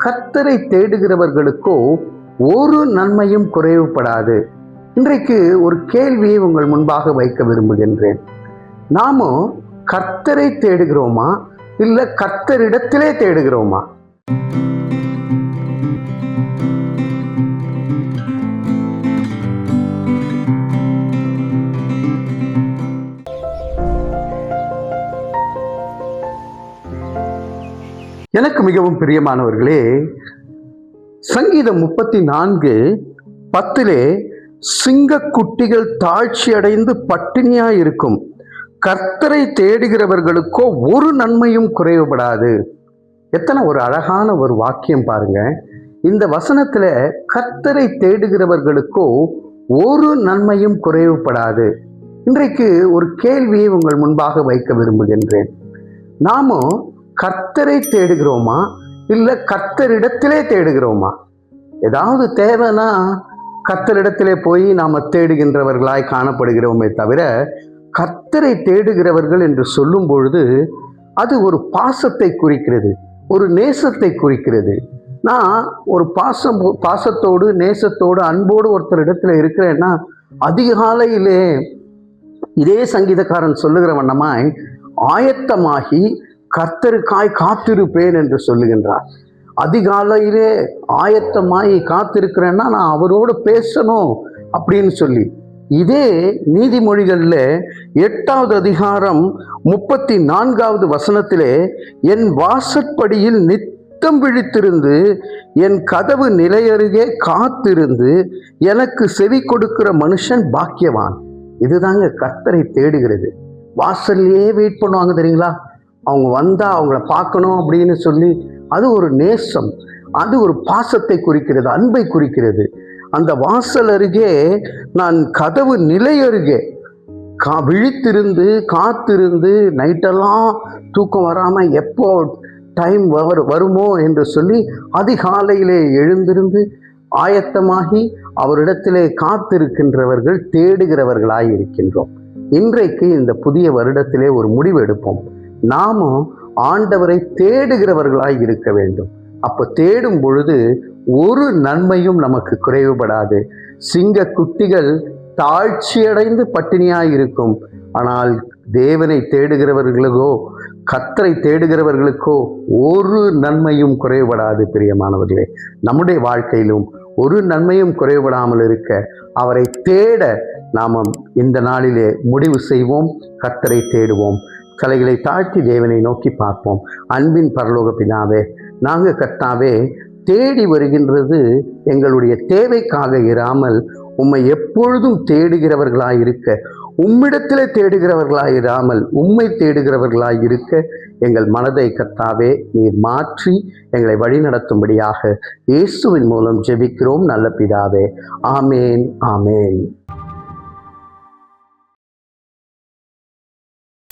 கர்த்தரை தேடுகிறவர்களுக்கோ ஒரு நன்மையும் குறைவுபடாது. இன்றைக்கு ஒரு கேள்வியை உங்கள் முன்பாக வைக்க விரும்புகின்றேன். நாம கர்த்தரை தேடுகிறோமா இல்ல கர்த்தரிடத்திலே தேடுகிறோமா? எனக்கு மிகவும் பிரியமானவர்களே, சங்கீதம் 34:10 சிங்கக்குட்டிகள் தாழ்ச்சி அடைந்து பட்டினியாய் இருக்கும், கர்த்தரை தேடுகிறவர்களுக்கோ ஒரு நன்மையும் குறைவுபடாது. எத்தனை ஒரு அழகான ஒரு வாக்கியம் பாருங்க. இந்த வசனத்துல கர்த்தரை தேடுகிறவர்களுக்கோ ஒரு நன்மையும் குறைவுபடாது. இன்றைக்கு ஒரு கேள்வியை உங்கள் முன்பாக வைக்க விரும்புகின்றேன். நாம கர்த்தரை தேடுகிறோமா இல்ல கர்த்தரிடத்திலே தேடுகிறோமா? ஏதாவது தேவைன்னா கர்த்தரிடத்திலே போய் நாம தேடுகின்றவர்களாய் காணப்படுகிறோமே தவிர, கர்த்தரை தேடுகிறவர்கள் என்று சொல்லும் பொழுது அது ஒரு பாசத்தை குறிக்கிறது, ஒரு நேசத்தை குறிக்கிறது. நான் ஒரு பாசத்தோடு நேசத்தோடு அன்போடு ஒருத்தர் இடத்துல இருக்கிறேன்னா, அதிகாலையிலே இதே சங்கீதக்காரன் சொல்லுகிற வண்ணமாய் ஆயத்தமாகி கர்த்தருக்காய் காத்திருப்பேன் என்று சொல்லுகின்றார். அதிகாலையிலே ஆயத்தமாகி காத்திருக்கிறேன்னா நான் அவரோடு பேசணும் அப்படின்னு சொல்லி. இதே நீதிமொழிகள்ல 8வது அதிகாரம் 34வது வசனத்திலே, என் வாசற்படியில் நித்தம் விழித்திருந்து என் கதவு நிலையருகே காத்திருந்து எனக்கு செவி கொடுக்கிற மனுஷன் பாக்கியவான். இதுதாங்க கர்த்தரை தேடுகிறது. வாசல்லையே வெயிட் பண்ணுவாங்க தெரியுங்களா? அவங்க வந்தா அவங்கள பார்க்கணும் அப்படின்னு சொல்லி, அது ஒரு நேசம், அது ஒரு பாசத்தை குறிக்கிறது, அன்பை குறிக்கிறது. அந்த வாசல் அருகே நான் கதவு நிலை அருகே விழித்திருந்து காத்திருந்து நைட்டெல்லாம் தூக்கம் வராமல் எப்போ டைம் வருமோ என்று சொல்லி அதிகாலையிலே எழுந்திருந்து ஆயத்தமாகி அவரிடத்திலே காத்திருக்கின்றவர்கள் தேடுகிறவர்களாய் இருக்கின்றோம். இன்றைக்கு இந்த புதிய வருடத்திலே ஒரு முடிவு எடுப்போம். நாமும் ஆண்டவரை தேடுகிறவர்களாய் இருக்க வேண்டும். அப்ப தேடும் பொழுது ஒரு நன்மையும் நமக்கு குறைவுபடாது. சிங்க குட்டிகள் தாழ்ச்சியடைந்து பட்டினியாய் இருக்கும், ஆனால் தேவனை தேடுகிறவர்களுக்கோ கர்த்தரை தேடுகிறவர்களுக்கோ ஒரு நன்மையும் குறைவுபடாது. பிரியமானவர்களே, நம்முடைய வாழ்க்கையிலும் ஒரு நன்மையும் குறைவுபடாமல் இருக்க அவரை தேட நாம் இந்த நாளிலே முடிவு செய்வோம். கர்த்தரை தேடுவோம். தலைகளை தாழ்த்தி தேவனை நோக்கி பார்ப்போம். அன்பின் பரலோக பிதாவே, நாங்கள் கர்த்தாவே தேடி வருகின்றது எங்களுடைய தேவைக்காக இராமல் உம்மை எப்பொழுதும் தேடுகிறவர்களாய் இருக்க, உம்மிடத்திலே தேடுகிறவர்களாய் இராமல் உம்மை தேடுகிறவர்களாய் இருக்க எங்கள் மனதை கர்த்தாவே நீர் மாற்றி எங்களை வழிநடத்தும்படியாக இயேசுவின் மூலம் ஜெபிக்கிறோம் நல்ல பிதாவே. ஆமேன், ஆமேன்.